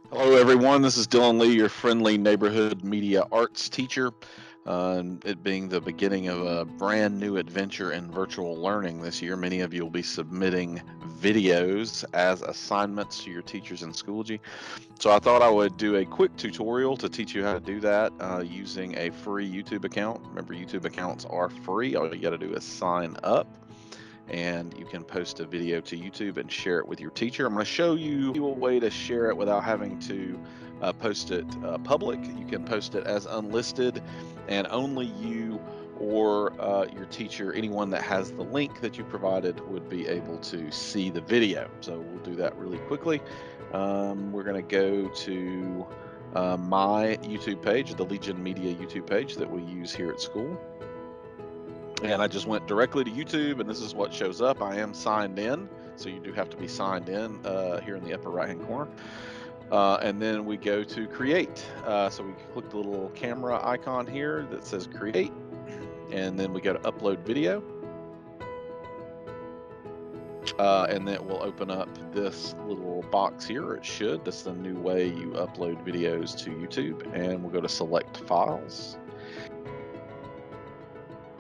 Hello, everyone. This is Dylan Lee, your friendly neighborhood media arts teacher. And it being the beginning of a brand new adventure in virtual learning this year, many of you will be submitting videos as assignments to your teachers in Schoology. So I thought I would do a quick tutorial to teach you how to do that using a free YouTube account. Remember, YouTube accounts are free. All you got to do is sign up, and you can post a video to YouTube and share it with your teacher. I'm going to show you a way to share it without having to post it public. You can post it as unlisted, and only you or your teacher, anyone that has the link that you provided, would be able to see the video. So we'll do that really quickly. We're going to go to my YouTube page, the Legion Media YouTube page that we use here at school. And I just went directly to YouTube, and this is what shows up. I am signed in, so you do have to be signed in here in the upper right-hand corner. And then we go to create. So we click the little camera icon here that says create, and then we go to upload video. And then it will open up this little box here, or it should. That's the new way you upload videos to YouTube. And we'll go to select files.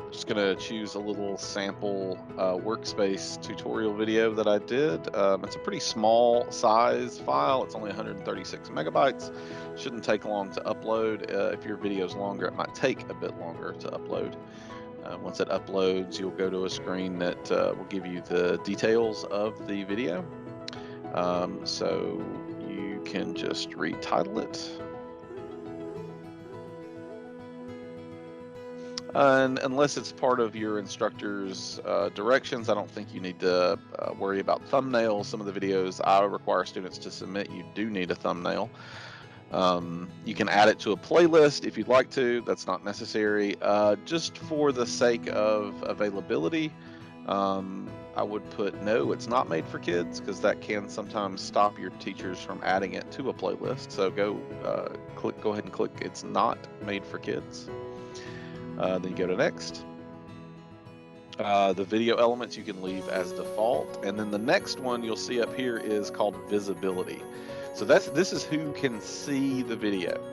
Just going to choose a little sample workspace tutorial video that I did. It's a pretty small size file. It's only 136 megabytes. Shouldn't take long to upload. If your video is longer, it might take a bit longer to upload. Once it uploads, you'll go to a screen that will give you the details of the video. So you can just retitle it. And unless it's part of your instructor's directions, I don't think you need to worry about thumbnails. Some of the videos I require students to submit, you do need a thumbnail. You can add it to a playlist if you'd like to. That's not necessary. Just for the sake of availability, I would put no, it's not made for kids, because that can sometimes stop your teachers from adding it to a playlist. So go ahead and click it's not made for kids. Then you go to next. The video elements you can leave as default. And then the next one you'll see up here is called visibility. So this is who can see the video.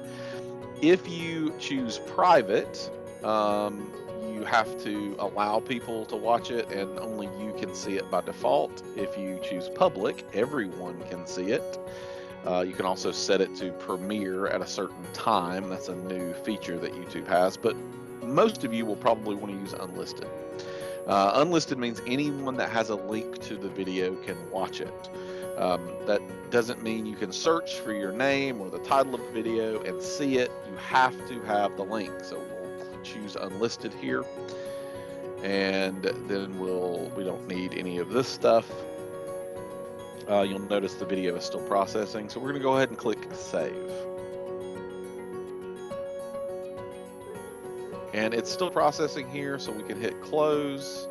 If you choose private, you have to allow people to watch it, and only you can see it by default. If you choose public, everyone can see it. You can also set it to premiere at a certain time. That's a new feature that YouTube has, but most of you will probably want to use unlisted. Unlisted means anyone that has a link to the video can watch it. That doesn't mean you can search for your name or the title of the video and see it. You have to have the link. So we'll choose unlisted here, and then we don't need any of this stuff. You'll notice the video is still processing, so we're going to go ahead and click save. And it's still processing here, so we can hit close.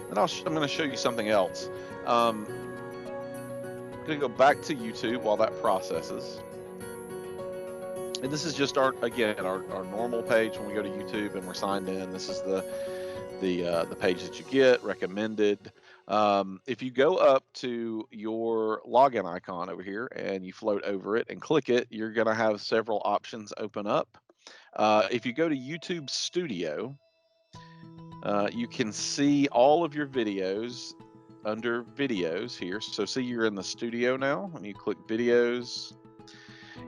And I'm going to show you something else. I'm going to go back to YouTube while that processes. And this is just our normal page when we go to YouTube and we're signed in. This is the page that you get recommended. If you go up to your login icon over here and you float over it and click it, you're going to have several options open up. If you go to YouTube Studio, you can see all of your videos under videos here. So see, you're in the studio now. When you click videos,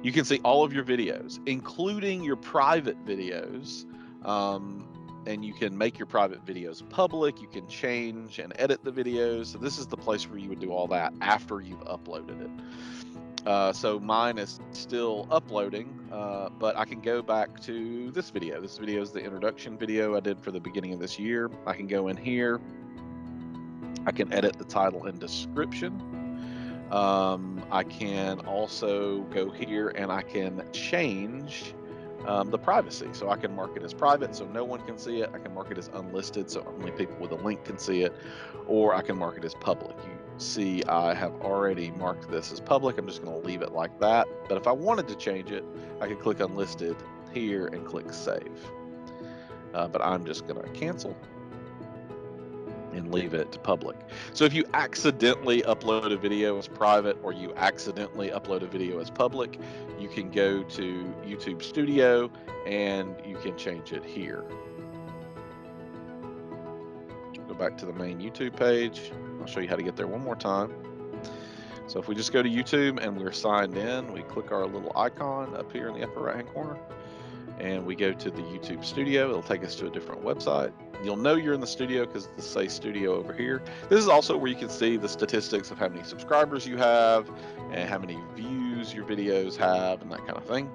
you can see all of your videos, including your private videos. And you can make your private videos public. You can change and edit the videos. So this is the place where you would do all that after you've uploaded it. So mine is still uploading, but I can go back to this video. This video is the introduction video I did for the beginning of this year. I can go in here. I can edit the title and description. I can also go here and I can change the privacy. So I can mark it as private so no one can see it. I can mark it as unlisted so only people with a link can see it, or I can mark it as public. You see, I have already marked this as public. I'm just going to leave it like that. But if I wanted to change it, I could click unlisted here and click save. But I'm just going to cancel. and leave it public. So if you accidentally upload a video as private or you accidentally upload a video as public, you can go to YouTube Studio and you can change it here. Go back to the main YouTube page. I'll show you how to get there one more time. So if we just go to YouTube and we're signed in, we click our little icon up here in the upper right hand corner and we go to the YouTube Studio. It'll take us to a different website. You'll know you're in the studio because it'll say studio over here. This is also where you can see the statistics of how many subscribers you have and how many views your videos have and that kind of thing.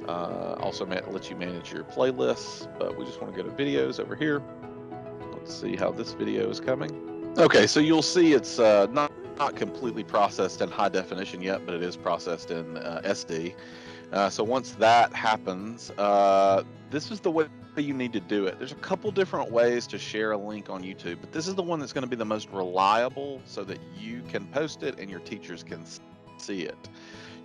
Also lets you manage your playlists, but we just want to go to videos over here. Let's see how this video is coming. Okay, so you'll see it's not completely processed in high definition yet, but it is processed in SD. So once that happens, this is the way you need to do it. There's a couple different ways to share a link on YouTube, but this is the one that's going to be the most reliable so that you can post it and your teachers can see it.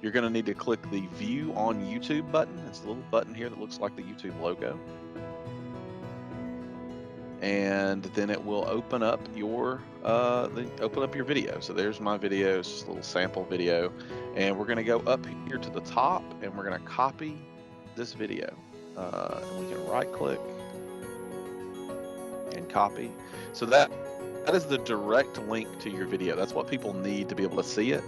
You're going to need to click the View on YouTube button. It's a little button here that looks like the YouTube logo. And then it will open up your video. So there's my video. It's just a little sample video, and we're going to go up here to the top, and we're going to copy this video. And we can right click and copy. So that is the direct link to your video. That's what people need to be able to see it.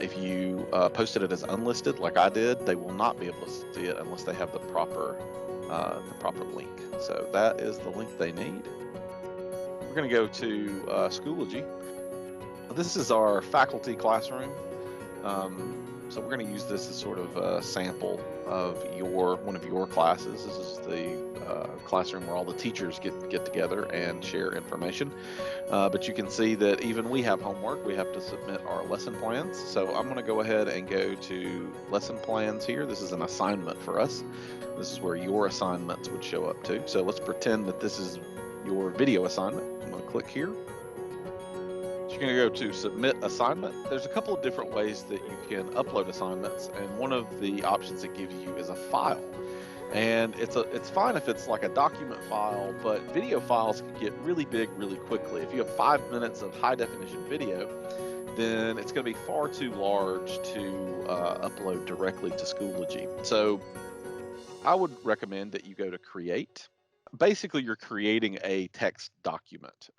If you posted it as unlisted, like I did, they will not be able to see it unless they have the proper link. So that is the link they need. We're going to go to Schoology. This is our faculty classroom. So we're going to use this as sort of a sample of one of your classes. This is the classroom where all the teachers get together and share information. But you can see that even we have homework. We have to submit our lesson plans. So I'm going to go ahead and go to lesson plans here. This is an assignment for us. This is where your assignments would show up too. So let's pretend that this is your video assignment. I'm going to click here. You're going to go to submit assignment. There's a couple of different ways that you can upload assignments, and one of the options it gives you is a file. And it's fine if it's like a document file, but video files can get really big really quickly. If you have 5 minutes of high definition video, then it's going to be far too large to upload directly to Schoology. So I would recommend that you go to Create. Basically, you're creating a text document.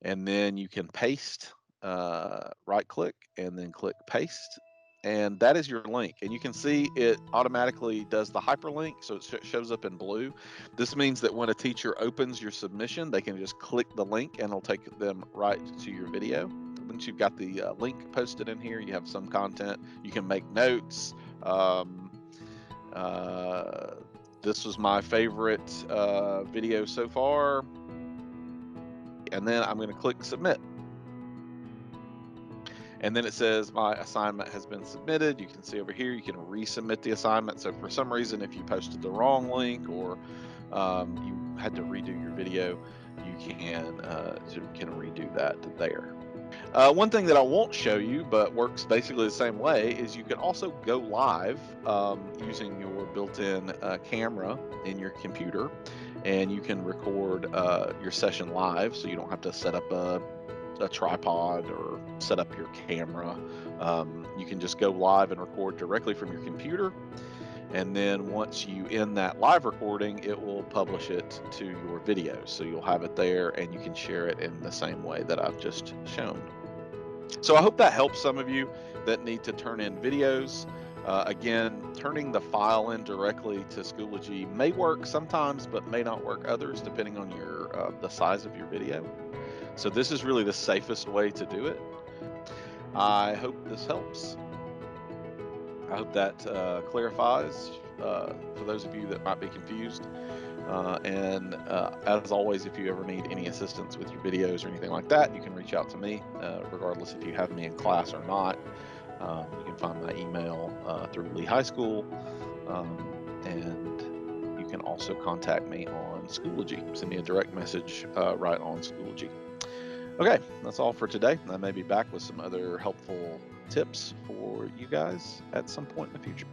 And then you can paste, right click and then click paste. And that is your link. And you can see it automatically does the hyperlink. So it shows up in blue. This means that when a teacher opens your submission, they can just click the link and it'll take them right to your video. Once you've got the link posted in here, you have some content. You can make notes. This was my favorite video so far. And then I'm going to click submit. And then it says my assignment has been submitted. You can see over here, you can resubmit the assignment. So for some reason, if you posted the wrong link or you had to redo your video, you can redo that there. One thing that I won't show you, but works basically the same way, is you can also go live using your built-in camera in your computer, and you can record your session live, so you don't have to set up a tripod or set up your camera. You can just go live and record directly from your computer, and then once you end that live recording, it will publish it to your video. So you'll have it there and you can share it in the same way that I've just shown. So I hope that helps some of you that need to turn in videos. Again, turning the file in directly to Schoology may work sometimes, but may not work others, depending on the size of your video. So this is really the safest way to do it. I hope this helps. I hope that clarifies for those of you that might be confused. And as always, if you ever need any assistance with your videos or anything like that, you can reach out to me, regardless if you have me in class or not. You can find my email through Lee High School, and you can also contact me on Schoology. Send me a direct message right on Schoology. Okay, that's all for today. I may be back with some other helpful tips for you guys at some point in the future.